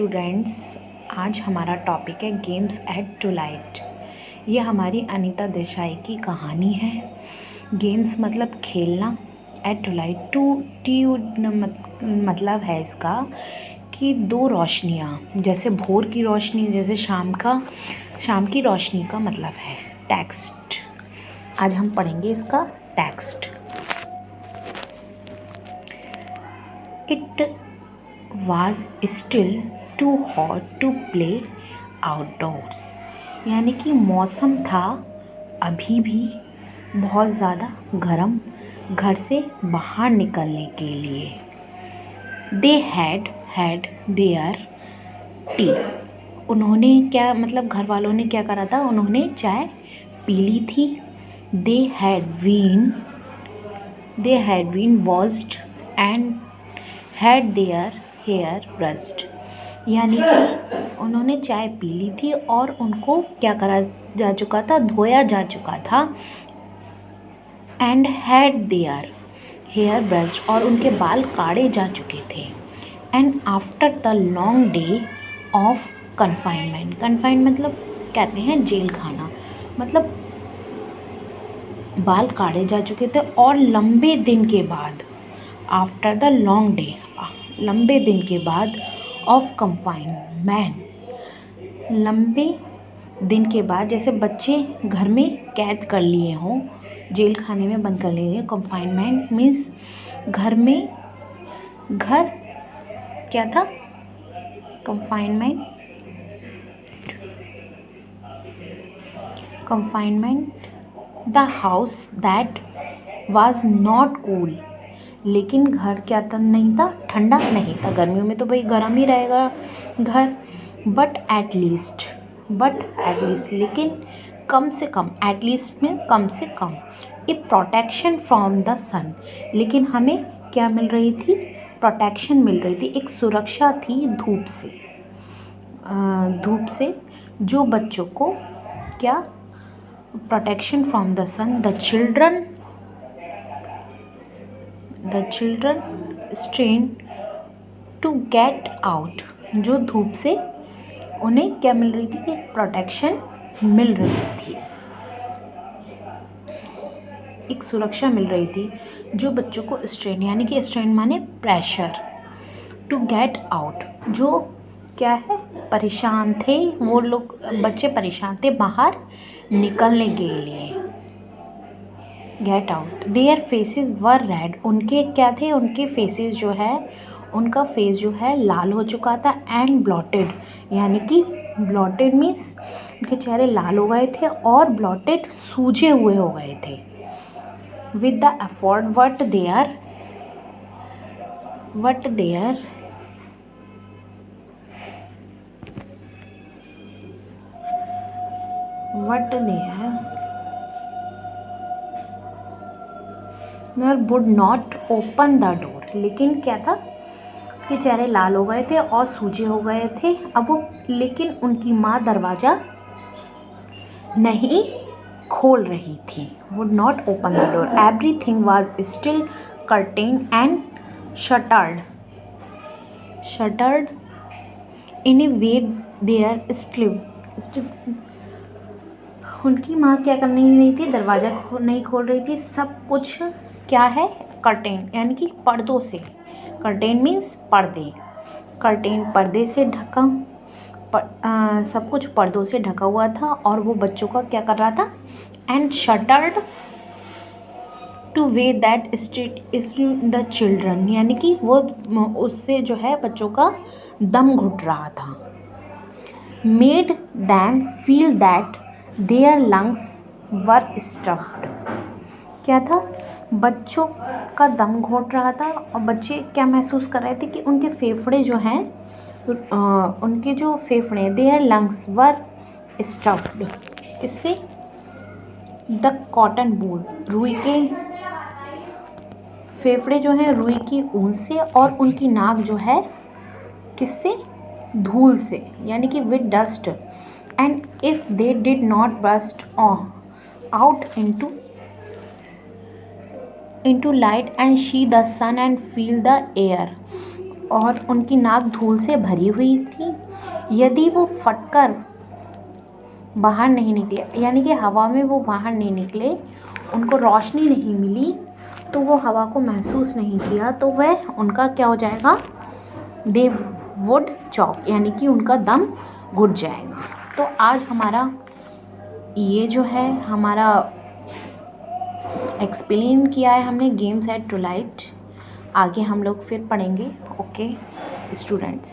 Students, आज हमारा topic है गेम्स एट ट्विलाइट। ये हमारी अनीता देसाई की कहानी है। गेम्स मतलब खेलना, एट ट्विलाइट मतलब है इसका कि दो रोशनियाँ, जैसे भोर की रोशनी, जैसे शाम की रोशनी का मतलब है टेक्स्ट। आज हम पढ़ेंगे इसका text. It was still too hot to play outdoors, यानी कि मौसम था अभी भी बहुत ज़्यादा गर्म घर से बाहर निकलने के लिए। They had their tea, उन्होंने क्या मतलब घर वालों ने क्या करा था, उन्होंने चाय पी ली थी। They had been washed and had their hair brushed, यानी कि उन्होंने चाय पी ली थी और उनको क्या करा जा चुका था, धोया जा चुका था। And had their hair brushed, और उनके बाल काटे जा चुके थे। And after the long day of confinement मतलब कहते हैं जेल खाना, मतलब बाल काटे जा चुके थे और लंबे दिन के बाद, आफ्टर द लॉन्ग डे लंबे दिन के बाद, ऑफ कंफाइनमेंट लंबे दिन के बाद, जैसे बच्चे घर में कैद कर लिए हों, जेल खाने में बंद कर लिए। कंफाइनमेंट मीन्स घर क्या था, confinement the house that was not cool, लेकिन घर क्या था, नहीं था, ठंडा नहीं था। गर्मियों में तो भाई गर्म ही रहेगा घर। बट एटलीस्ट लेकिन कम से कम, एटलीस्ट में कम से कम, ए प्रोटेक्शन फ्रॉम द सन, लेकिन हमें क्या मिल रही थी, प्रोटेक्शन मिल रही थी, एक सुरक्षा थी धूप से जो बच्चों को क्या, protection from the sun. The children strain to get out, जो धूप से उन्हें क्या मिल रही थी, एक प्रोटेक्शन मिल रही थी, एक सुरक्षा मिल रही थी जो बच्चों को स्ट्रेन, यानी कि स्ट्रेन माने प्रेशर, टू गेट आउट, जो क्या है, परेशान थे वो लोग, बच्चे परेशान थे बाहर निकलने के लिए। Get out. Their faces were red, उनके क्या थे, उनके फेसेस जो है, उनका फेस जो है लाल हो चुका था। एंड ब्लॉटेड, यानी कि ब्लॉटेड मीन्स उनके चेहरे लाल हो गए थे और ब्लॉटेड सूजे हुए हो गए थे। With the effort what there would not open the door, लेकिन क्या था कि चेहरे लाल हो गए थे और सूजे हो गए थे अब वो, लेकिन उनकी माँ दरवाज़ा नहीं खोल रही थी। Would not open the door. Everything was still curtain and shuttered in a way there slip, उनकी माँ क्या कर नहीं रही थी, दरवाज़ा नहीं खोल रही थी। सब कुछ क्या है, कर्टेन, यानी कि पर्दों से, कर्टेन मीन्स पर्दे, कर्टेन पर्दे से ढका, सब कुछ पर्दों से ढका हुआ था और वो बच्चों का क्या कर रहा था। And shattered two way that street the children, यानी कि वो उससे जो है बच्चों का दम घुट रहा था। Made them feel that their lungs were stuffed, क्या था, बच्चों का दम घोट रहा था और बच्चे क्या महसूस कर रहे थे कि उनके फेफड़े जो हैं, उनके जो फेफड़े, देयर लंग्स वर स्टफ्ड, किससे, द कॉटन वूल, रुई के फेफड़े जो हैं रुई की ऊन से, और उनकी नाक जो है किससे, धूल से, यानी कि with dust. And if they did not burst out into light and see the sun and feel the air, और उनकी नाक धूल से भरी हुई थी यदि वो फटकर बाहर नहीं निकले, यानी कि हवा में वो बाहर नहीं निकले, उनको रोशनी नहीं मिली, तो वो हवा को महसूस नहीं किया, तो वह उनका क्या हो जाएगा, दे वुड चॉक, यानी कि उनका दम घुट जाएगा। तो आज हमारा ये जो है हमारा एक्सप्लेन किया है हमने गेम्स एट टू लाइट। आगे हम लोग फिर पढ़ेंगे। Okay students.